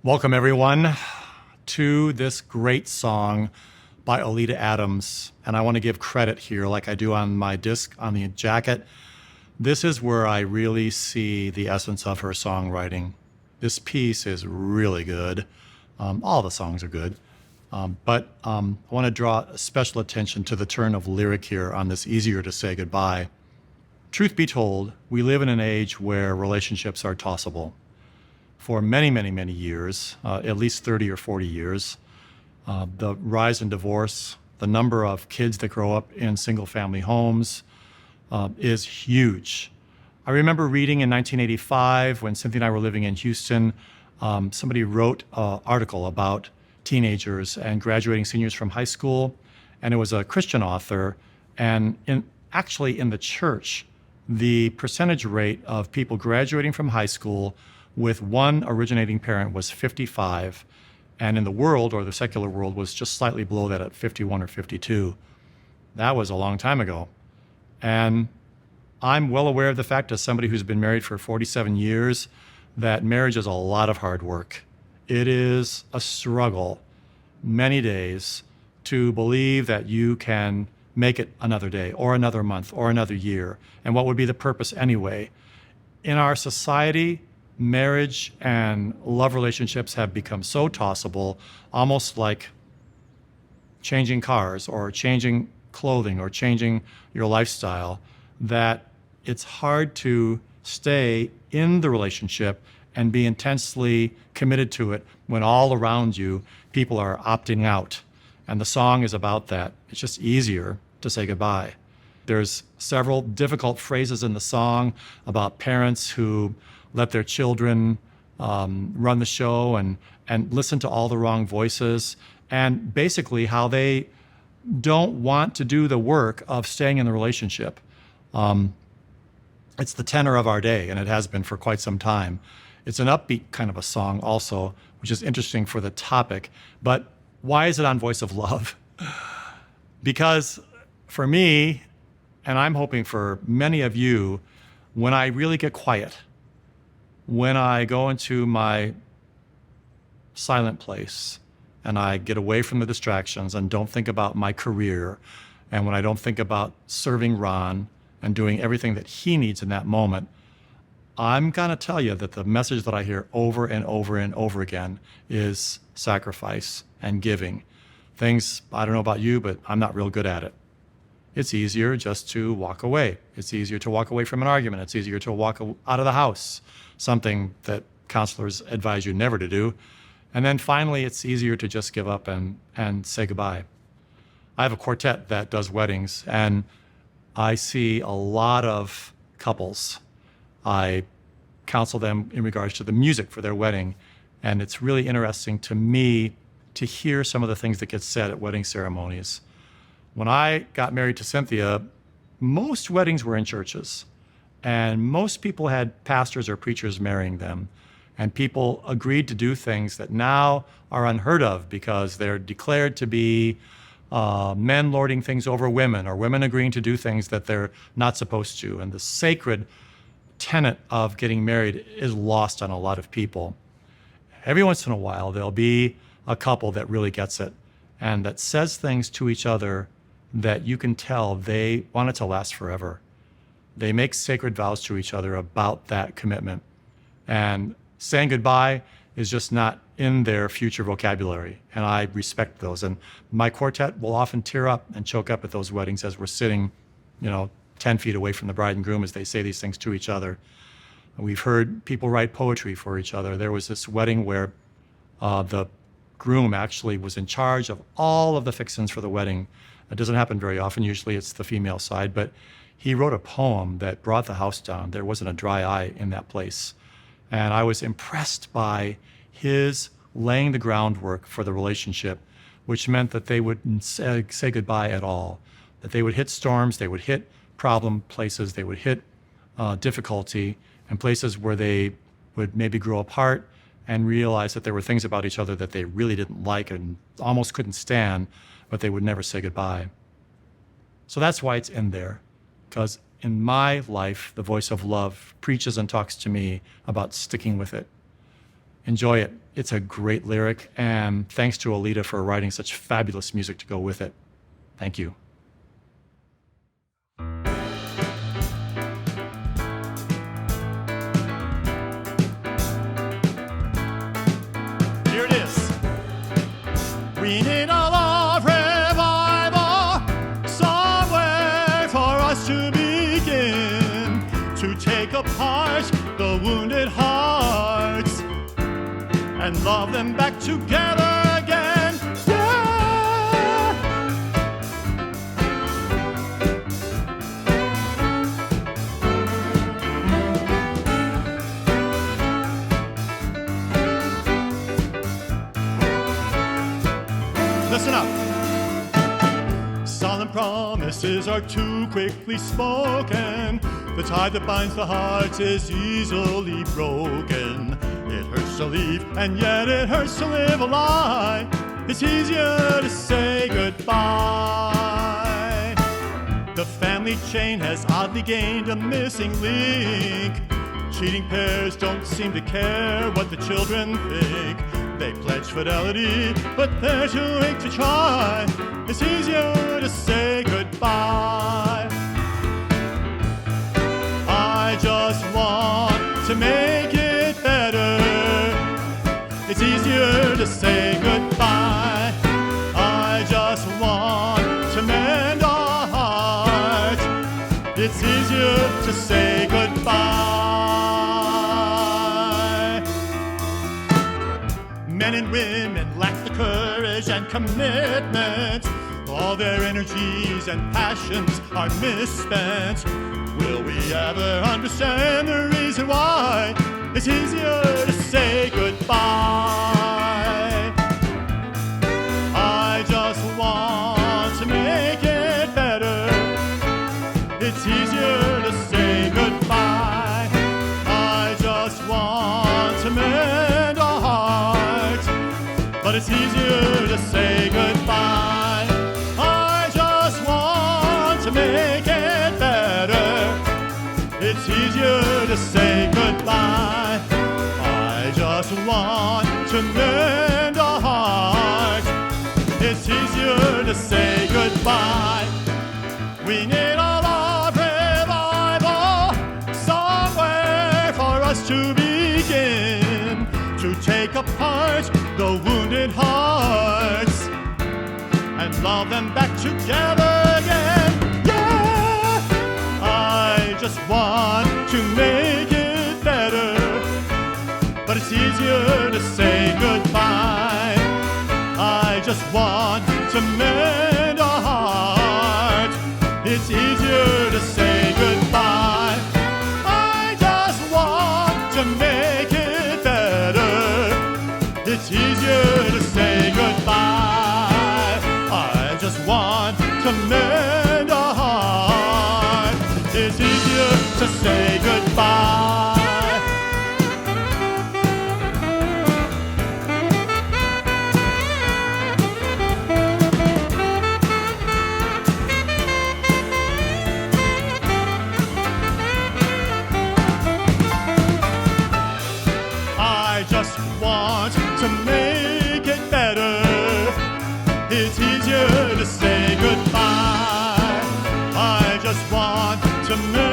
Welcome, everyone, to this great song by Oleta Adams. And I want to give credit here, like I do on my disc on the jacket. This is where I really see the essence of her songwriting. This piece is really good. All the songs are good. But I want to draw special attention to the turn of lyric here on this Easier to Say Goodbye. Truth be told, we live in an age where relationships are tossable. For many, many, many years, at least 30 or 40 years, the rise in divorce, the number of kids that grow up in single-family homes is huge. I remember reading in 1985, when Cynthia and I were living in Houston, somebody wrote an article about teenagers and graduating seniors from high school, and it was a Christian author. And actually in the church, the percentage rate of people graduating from high school with one originating parent was 55, and in the world, or the secular world, was just slightly below that at 51 or 52. That was a long time ago. And I'm well aware of the fact, as somebody who's been married for 47 years, that marriage is a lot of hard work. It is a struggle, many days, to believe that you can make it another day, or another month, or another year. And what would be the purpose anyway? In our society, marriage and love relationships have become so tossable, almost like changing cars or changing clothing or changing your lifestyle, that it's hard to stay in the relationship and be intensely committed to it when all around you people are opting out. And the song is about that. It's just easier to say goodbye. There's several difficult phrases in the song about parents who let their children run the show and listen to all the wrong voices, and basically how they don't want to do the work of staying in the relationship. It's the tenor of our day, and it has been for quite some time. It's an upbeat kind of a song also, which is interesting for the topic. But why is it on Voice of Love? Because for me, and I'm hoping for many of you, when I really get quiet, when I go into my silent place and I get away from the distractions and don't think about my career, and when I don't think about serving Ron and doing everything that he needs in that moment, I'm going to tell you that the message that I hear over and over and over again is sacrifice and giving. Things, I don't know about you, but I'm not real good at it. It's easier just to walk away. It's easier to walk away from an argument. It's easier to walk out of the house, something that counselors advise you never to do. And then finally, it's easier to just give up and say goodbye. I have a quartet that does weddings, and I see a lot of couples. I counsel them in regards to the music for their wedding, and it's really interesting to me to hear some of the things that get said at wedding ceremonies. When I got married to Cynthia, most weddings were in churches, and most people had pastors or preachers marrying them. And people agreed to do things that now are unheard of because they're declared to be men lording things over women, or women agreeing to do things that they're not supposed to. And the sacred tenet of getting married is lost on a lot of people. Every once in a while, there'll be a couple that really gets it and that says things to each other that you can tell they want it to last forever. They make sacred vows to each other about that commitment. And saying goodbye is just not in their future vocabulary. And I respect those. And my quartet will often tear up and choke up at those weddings as we're sitting, 10 feet away from the bride and groom as they say these things to each other. We've heard people write poetry for each other. There was this wedding where the groom actually was in charge of all of the fixings for the wedding. It doesn't happen very often. Usually it's the female side, but he wrote a poem that brought the house down. There wasn't a dry eye in that place. And I was impressed by his laying the groundwork for the relationship, which meant that they wouldn't say goodbye at all, that they would hit storms, they would hit problem places, they would hit difficulty, and places where they would maybe grow apart and realize that there were things about each other that they really didn't like and almost couldn't stand, but they would never say goodbye. So that's why it's in there, because in my life, the Voice of Love preaches and talks to me about sticking with it. Enjoy it. It's a great lyric, and thanks to Oleta for writing such fabulous music to go with it. Thank you. Here it is. We need a love revival, somewhere for us to begin, to take apart the wounded hearts and love them back together again. Yeah. Listen up. Solemn promises are too quickly spoken. The tie that binds the hearts is easily broken. It hurts to leave, and yet it hurts to live a lie. It's easier to say goodbye. The family chain has oddly gained a missing link. Cheating pairs don't seem to care what the children think. They pledge fidelity, but they're too weak to try. It's easier to say goodbye. I just want to make it better. It's easier to say goodbye. I just want to mend our hearts. It's easier to say goodbye. Men and women lack the courage and commitment. All their energies and passions are misspent. Will we ever understand the reason why it's easier to say goodbye? I just want to make it better. It's easier to say goodbye. I just want to mend our hearts, but it's easier to say goodbye. I just want to make it better. It's easier to say goodbye. I just want to mend a heart. It's easier to say goodbye. We need a love revival, somewhere for us to begin, to take apart the wounded hearts and love them back together again. Yeah! I just want to make it better, but it's easier to say goodbye. I just want to mend a heart. It's easier to say goodbye. I just want to make it better. It's easier to say goodbye. I just want to mend a heart. It's easier to say goodbye. I just want to make it better. It's easier to say goodbye. I just want to make